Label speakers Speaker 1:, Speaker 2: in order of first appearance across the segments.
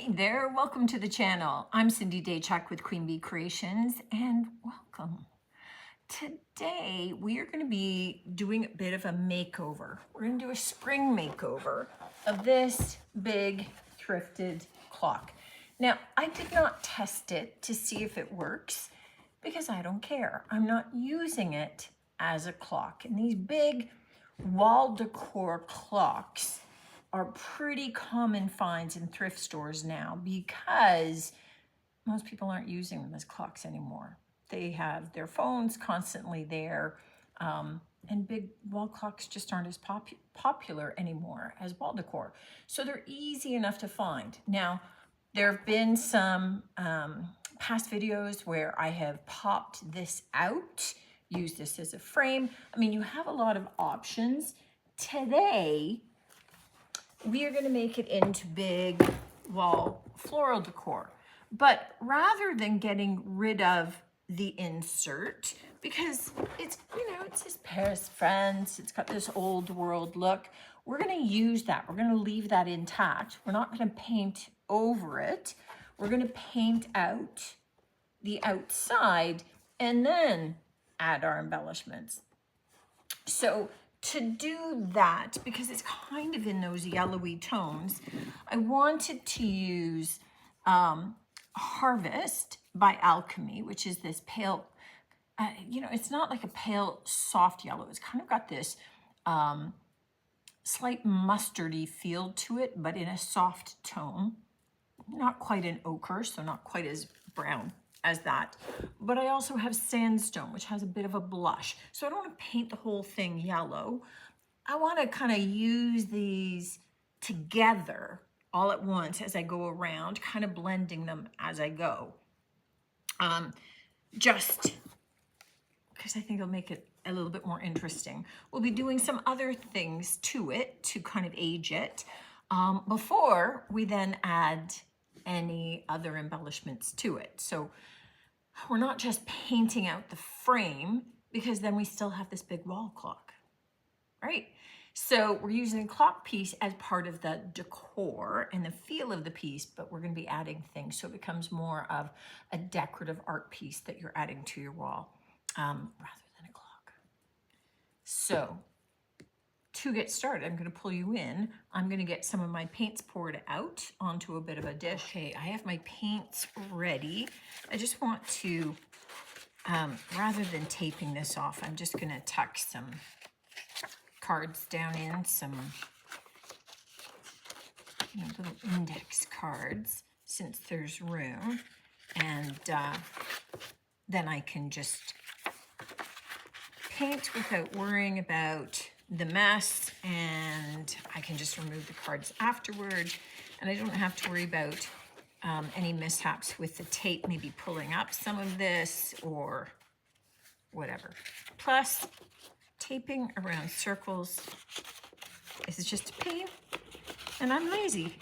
Speaker 1: Hi there, welcome to the channel. I'm Cindy Daychuk with Queen Bee Creations and welcome. Today we are going to be doing a bit of a makeover. We're going to do a spring makeover of this big thrifted clock. Now, I did not test it to see if it works because I don't care. I'm not using it as a clock. And these big wall decor clocks are pretty common finds in thrift stores now because most people aren't using them as clocks anymore. They have their phones constantly there, and big wall clocks just aren't as popular anymore as wall decor. So they're easy enough to find. Now, there have been some past videos where I have popped this out, used this as a frame. I mean, you have a lot of options. Today, we are going to make it into big wall floral decor. But rather than getting rid of the insert, because it's, it's his Paris France, it's got this old world look, we're going to use that. We're going to leave that intact. We're not going to paint over it. We're going to paint out the outside and then add our embellishments. So to do that, because it's kind of in those yellowy tones, I wanted to use Harvest by Alchemy, which is this pale, it's not like a pale soft yellow. It's kind of got this slight mustardy feel to it, but in a soft tone. Not quite an ochre, so not quite as brown as that. But I also have sandstone, which has a bit of a blush. So I don't want to paint the whole thing yellow. I want to kind of use these together all at once as I go around, kind of blending them as I go. Just because I think it'll make it a little bit more interesting. We'll be doing some other things to it to kind of age it before we then add any other embellishments to it. So we're not just painting out the frame, because then we still have this big wall clock, right? So we're using the clock piece as part of the decor and the feel of the piece, but we're going to be adding things so it becomes more of a decorative art piece that you're adding to your wall rather than a clock. So to get started, I'm going to pull you in. I'm going to get some of my paints poured out onto a bit of a dish. Okay, I have my paints ready. I just want to, rather than taping this off, I'm just going to tuck some cards down in, some little index cards, since there's room. And then I can just paint without worrying about the mess, and I can just remove the cards afterward, and I don't have to worry about any mishaps with the tape, maybe pulling up some of this or whatever. Plus, taping around circles is just a pain, and I'm lazy.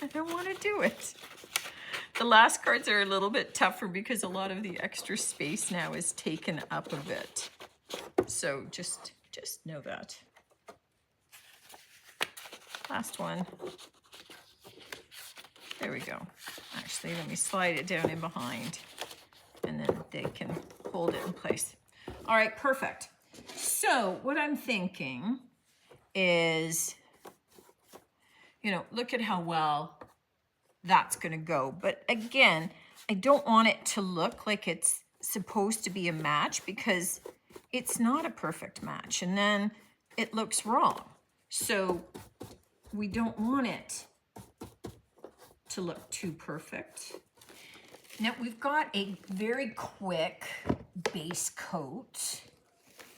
Speaker 1: I don't want to do it. The last cards are a little bit tougher because a lot of the extra space now is taken up a bit. So just know that. Last one. There we go. Actually, let me slide it down in behind, and then they can hold it in place. All right, perfect. So what I'm thinking is, look at how well that's going to go. But again, I don't want it to look like it's supposed to be a match, because it's not a perfect match, and then it looks wrong. So we don't want it to look too perfect. Now we've got a very quick base coat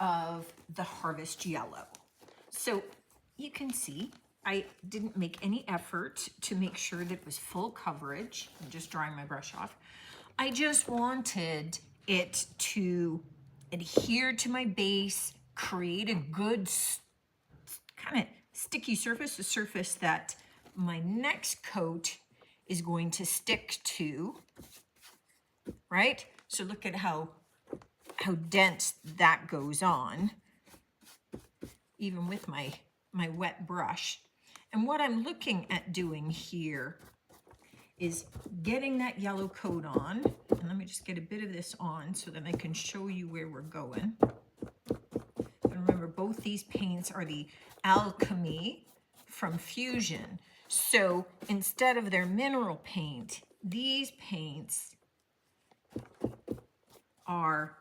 Speaker 1: of the Harvest Yellow. So you can see I didn't make any effort to make sure that it was full coverage. I'm just drying my brush off. I just wanted it to adhere to my base, create a good kind of sticky surface, a surface that my next coat is going to stick to, right? So look at how dense that goes on, even with my wet brush. And what I'm looking at doing here is getting that yellow coat on. And let me just get a bit of this on so that I can show you where we're going. And remember, both these paints are the Alchemy from Fusion. So instead of their mineral paint, these paints are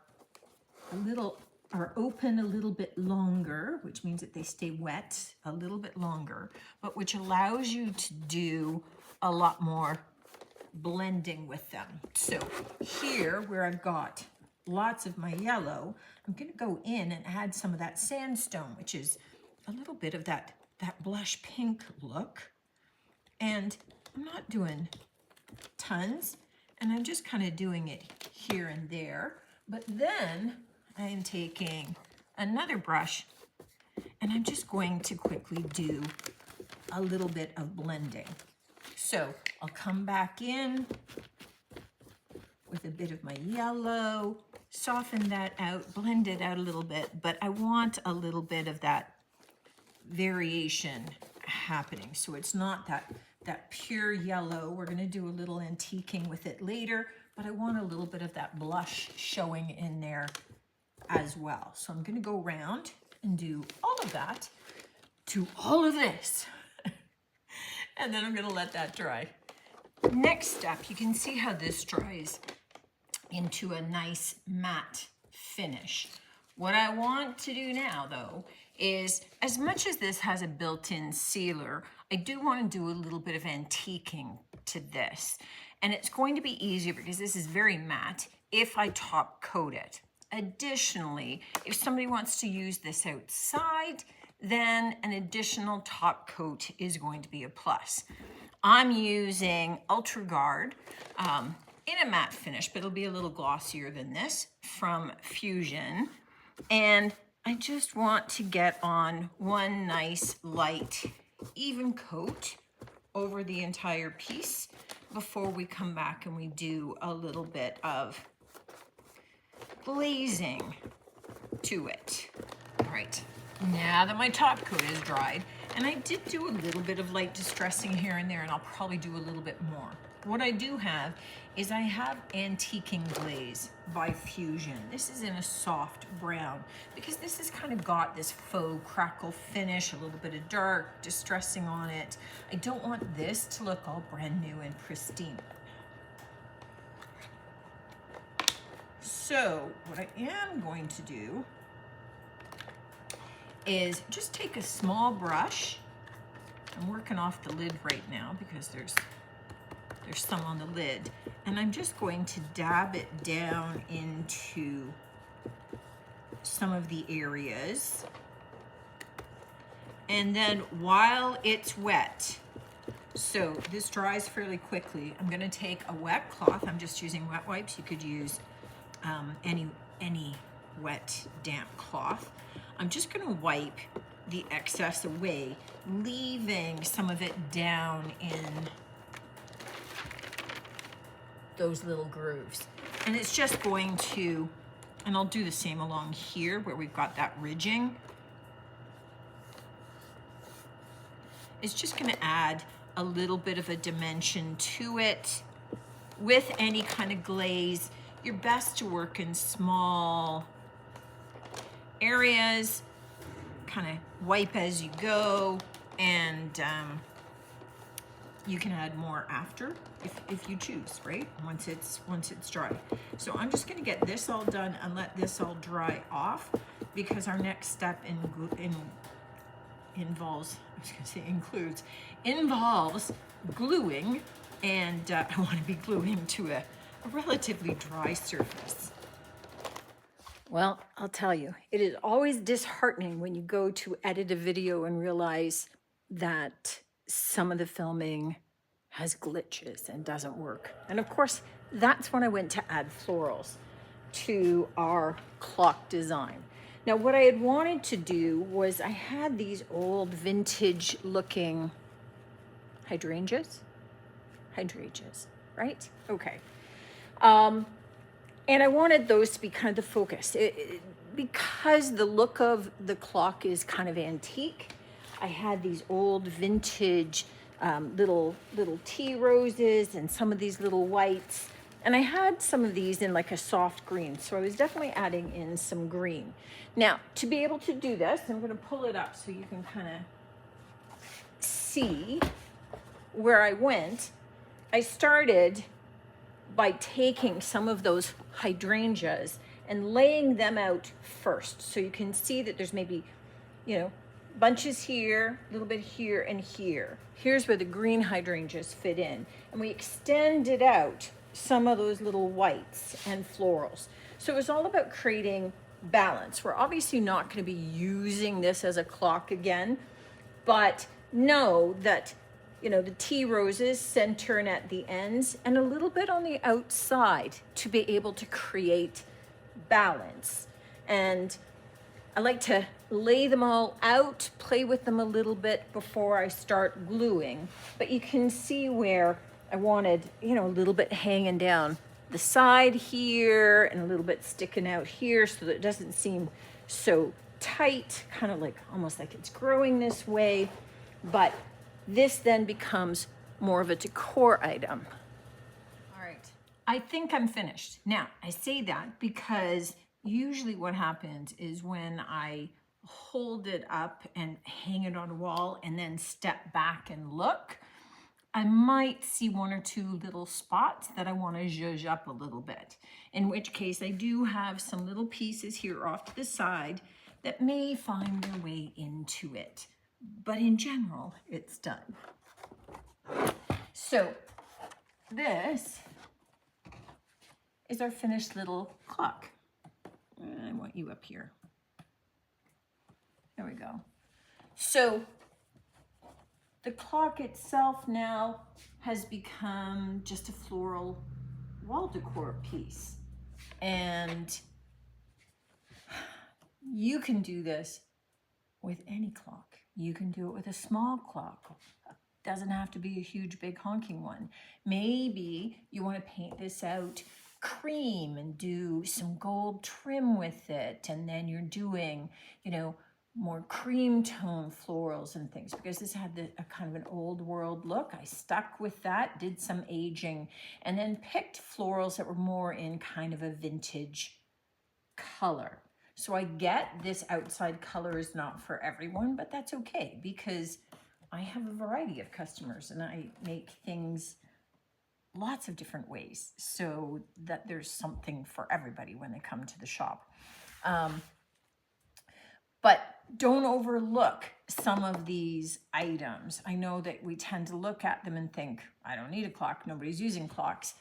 Speaker 1: open a little bit longer, which means that they stay wet a little bit longer, but which allows you to do a lot more blending with them. So here, where I've got lots of my yellow, I'm going to go in and add some of that sandstone, which is a little bit of that blush pink look. And I'm not doing tons, and I'm just kind of doing it here and there. But then I am taking another brush and I'm just going to quickly do a little bit of blending. So I'll come back in with a bit of my yellow, soften that out, blend it out a little bit, but I want a little bit of that variation happening. So it's not that pure yellow. We're gonna do a little antiquing with it later, but I want a little bit of that blush showing in there as well. So I'm gonna go around and do all of that to all of this. And then I'm gonna let that dry. Next step, you can see how this dries into a nice matte finish. What I want to do now though is, as much as this has a built-in sealer, I do want to do a little bit of antiquing to this. And it's going to be easier because this is very matte if I top coat it. Additionally, if somebody wants to use this outside, then an additional top coat is going to be a plus. I'm using Ultra Guard in a matte finish, but it'll be a little glossier than this from Fusion. And I just want to get on one nice light, even coat over the entire piece before we come back and we do a little bit of glazing to it. All right, now that my top coat is dried, and I did do a little bit of light distressing here and there, and I'll probably do a little bit more. What I do have is I have Antiquing Glaze by Fusion. This is in a soft brown because this has kind of got this faux crackle finish, a little bit of dark distressing on it. I don't want this to look all brand new and pristine. So what I am going to do is just take a small brush. I'm working off the lid right now because there's some on the lid, and I'm just going to dab it down into some of the areas. And then while it's wet, so this dries fairly quickly, I'm gonna take a wet cloth. I'm just using wet wipes. You could use any wet, damp cloth. I'm just gonna wipe the excess away, leaving some of it down in those little grooves. And it's just going to, and I'll do the same along here where we've got that ridging. It's just gonna add a little bit of a dimension to it. With any kind of glaze, you're best to work in small areas, kind of wipe as you go, and you can add more after if you choose, right? Once it's dry. So I'm just gonna get this all done and let this all dry off, because our next step involves gluing, and I want to be gluing to a relatively dry surface. Well, I'll tell you, it is always disheartening when you go to edit a video and realize that some of the filming has glitches and doesn't work. And of course, that's when I went to add florals to our clock design. Now, what I had wanted to do was, I had these old vintage looking hydrangeas, right? Okay. And I wanted those to be kind of the focus. Because the look of the clock is kind of antique, I had these old vintage little tea roses and some of these little whites. And I had some of these in like a soft green, so I was definitely adding in some green. Now, to be able to do this, I'm going to pull it up so you can kind of see where I went. I started by taking some of those hydrangeas and laying them out first. So you can see that there's maybe, you know, bunches here, a little bit here and here. Here's where the green hydrangeas fit in. And we extended out some of those little whites and florals. So it was all about creating balance. We're obviously not going to be using this as a clock again, but know that, you know, the tea roses center and at the ends and a little bit on the outside to be able to create balance. And I like to lay them all out, play with them a little bit before I start gluing. But you can see where I wanted, you know, a little bit hanging down the side here and a little bit sticking out here so that it doesn't seem so tight, kind of like almost like it's growing this way. But this then becomes more of a decor item. All right, I think I'm finished. Now, I say that because usually what happens is when I hold it up and hang it on a wall and then step back and look, I might see one or two little spots that I want to zhuzh up a little bit. In which case I do have some little pieces here off to the side that may find their way into it. But in general, it's done. So this is our finished little clock. I want you up here. There we go. So the clock itself now has become just a floral wall decor piece. And you can do this with any clock. You can do it with a small clock. Doesn't have to be a huge, big honking one. Maybe you want to paint this out cream and do some gold trim with it. And then you're doing, you know, more cream tone florals and things, because this had a kind of an old world look. I stuck with that, did some aging, and then picked florals that were more in kind of a vintage color. So I get this outside color is not for everyone, but that's okay because I have a variety of customers and I make things lots of different ways so that there's something for everybody when they come to the shop. But don't overlook some of these items. I know that we tend to look at them and think, I don't need a clock, nobody's using clocks,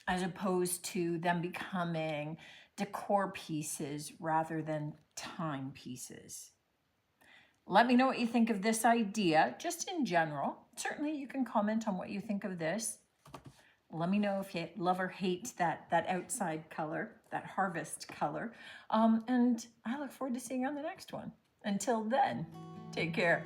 Speaker 1: as opposed to them becoming decor pieces rather than time pieces. Let me know what you think of this idea, just in general. Certainly you can comment on what you think of this. Let me know if you love or hate that outside color, that harvest color. And I look forward to seeing you on the next one. Until then, take care.